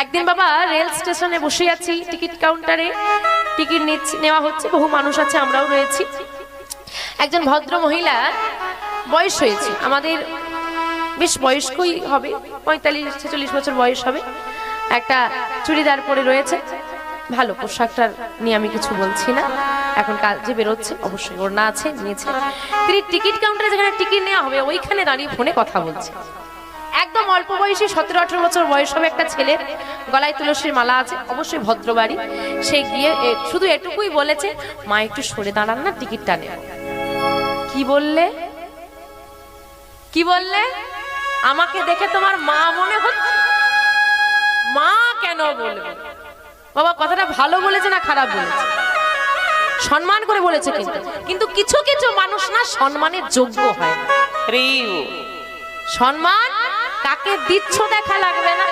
একদিন বাবা রেল স্টেশনে বসে আছি, টিকিট কাউন্টারে টিকিট নেওয়া হচ্ছে, বহু মানুষ আছে, আমরাও রয়েছি। একজন ভদ্র মহিলা, বয়স হয়েছে আমাদের, বেশ বয়স্কই হবে, 45-46 বছর বয়স হবে, একটা চুড়িদার পরে রয়েছে, ভালো পোশাকটার নিয়ে আমি কিছু বলছি না, এখন কাজে বেরোচ্ছে, অবশ্যই ওড়না আছে, নিয়েছে। তিনি টিকিট কাউন্টারে যেখানে টিকিট নেওয়া হবে ওইখানে দাঁড়িয়ে ফোনে কথা বলছে। একদম অল্প বয়সী 17-18 বছর বয়স হবে একটা ছেলে, গলায় তুলসীর মালা আছে, অবশ্যই ভদ্র বাড়ি। সে গিয়ে শুধু এটুকুই বলেছে, মা একটু সরে দাঁড়ান না, টিকিটটা নেব। কি বললে? কি বললে? আমাকে দেখে তোমার মা মনে হচ্ছে? মা কেন বলবে বাবা? কথাটা ভালো বলেছে না খারাপ বলেছে? সম্মান করে বলেছে, কিন্তু কিছু কিছু মানুষ না সম্মানের যোগ্য হয় না। সম্মান কাকে দিচ্ছ দেখা লাগবে না,